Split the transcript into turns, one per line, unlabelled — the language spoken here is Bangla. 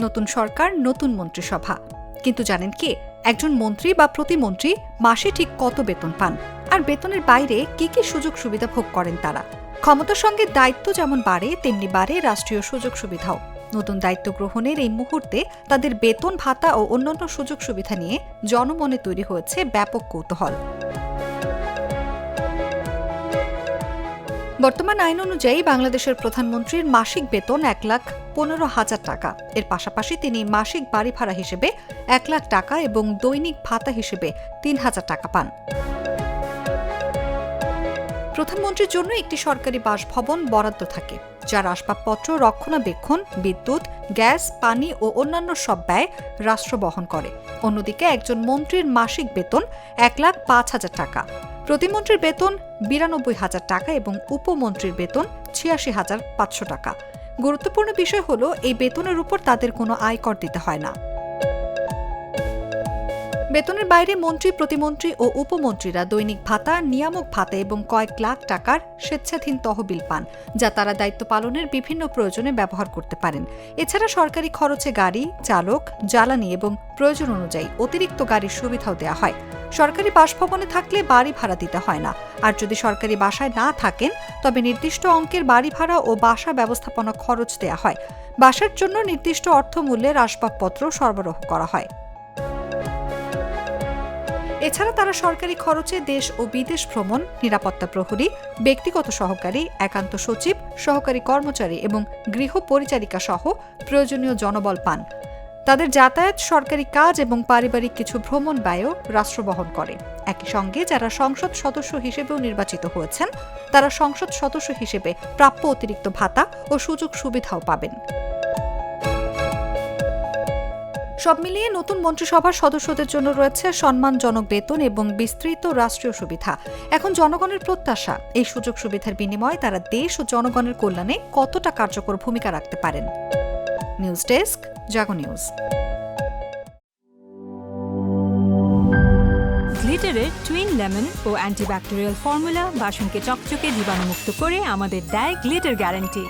নতুন সরকার, নতুন মন্ত্রিসভা। কিন্তু জানেন কি, একজন মন্ত্রী বা প্রতিমন্ত্রী মাসে ঠিক কত বেতন পান, আর বেতনের বাইরে কি কি সুযোগ সুবিধা ভোগ করেন তারা? ক্ষমতার সঙ্গে দায়িত্ব যেমন বাড়ে, তেমনি বাড়ে রাষ্ট্রীয় সুযোগ সুবিধাও। নতুন দায়িত্ব গ্রহণের এই মুহূর্তে তাদের বেতন ভাতা ও অন্যান্য সুযোগ সুবিধা নিয়ে জনমনে তৈরি হয়েছে ব্যাপক কৌতূহল। বর্তমান আইন অনুযায়ী বাংলাদেশের প্রধানমন্ত্রীর মাসিক বেতন 1,15,000 টাকা। এর পাশাপাশি তিনি মাসিক বাড়ি ভাড়া হিসেবে 1 লাখ টাকা এবং দৈনিক ভাতা হিসেবে 3,000 টাকা পান। প্রধানমন্ত্রীর জন্য একটি সরকারি বাসভবন বরাদ্দ থাকে, যার আসবাবপত্র, রক্ষণাবেক্ষণ, বিদ্যুৎ, গ্যাস, পানি ও অন্যান্য সব ব্যয় রাষ্ট্র বহন করে। অন্যদিকে একজন মন্ত্রীর মাসিক বেতন 1,05,000 টাকা, প্রতিমন্ত্রীর বেতন 92,000 টাকা এবং উপমন্ত্রীর বেতন 86,500 টাকা। গুরুত্বপূর্ণ বিষয় হল, এই বেতনের উপর তাদের কোনো আয়কর দিতে হয় না। বেতনের বাইরে মন্ত্রী, প্রতিমন্ত্রী ও উপমন্ত্রীরা দৈনিক ভাতা, নিয়ামক ভাতা এবং কয়েক লাখ টাকার স্বেচ্ছাধীন তহবিল পান, যা তারা দায়িত্ব পালনের বিভিন্ন প্রয়োজনে ব্যবহার করতে পারেন। এছাড়া সরকারি খরচে গাড়ি, চালক, জ্বালানি এবং প্রয়োজন অনুযায়ী অতিরিক্ত গাড়ির সুবিধাও দেওয়া হয়। সরকারি বাসভবনে থাকলে বাড়ি ভাড়া দিতে হয় না, আর যদি সরকারি বাসায় না থাকেন তবে নির্দিষ্ট অঙ্কের বাড়ি ভাড়া ও বাসা ব্যবস্থাপনা খরচ দেওয়া হয়। বাসার জন্য নির্দিষ্ট অর্থমূল্যের আসবাবপত্র সরবরাহ করা হয়। এছাড়া তারা সরকারি খরচে দেশ ও বিদেশ ভ্রমণ, নিরাপত্তা প্রহরী, ব্যক্তিগত সহকারী, একান্ত সচিব, সহকারী কর্মচারী এবং গৃহ পরিচারিকা সহ প্রয়োজনীয় জনবল পান। তাদের যাতায়াত, সরকারি কাজ এবং পারিবারিক কিছু ভ্রমণ ব্যয়ও রাষ্ট্র বহন করে। একই সঙ্গে যারা সংসদ সদস্য হিসেবেও নির্বাচিত হয়েছেন, তারা সংসদ সদস্য হিসেবে প্রাপ্য অতিরিক্ত ভাতা ও সুযোগ সুবিধাও পাবেন। সব মিলিয়ে নতুন মন্ত্রিসভার সদস্যদের জন্য রয়েছে সম্মানজনক বেতন এবং বিস্তৃত রাষ্ট্রীয় সুবিধা। এখন জনগণের প্রত্যাশা, এই সুযোগ সুবিধার বিনিময়ে তারা দেশ ও জনগণের কল্যাণে কতটা কার্যকর ভূমিকা রাখতে পারেন। নিউজ ডেস্ক, জাগো নিউজ।
গ্লিটারের টুইন লেমন ও অ্যান্টিব্যাকটেরিয়াল ফর্মুলা বাসনকে চকচকে জীবাণুমুক্ত করে আমাদের দেয় গ্লিটার গ্যারান্টি।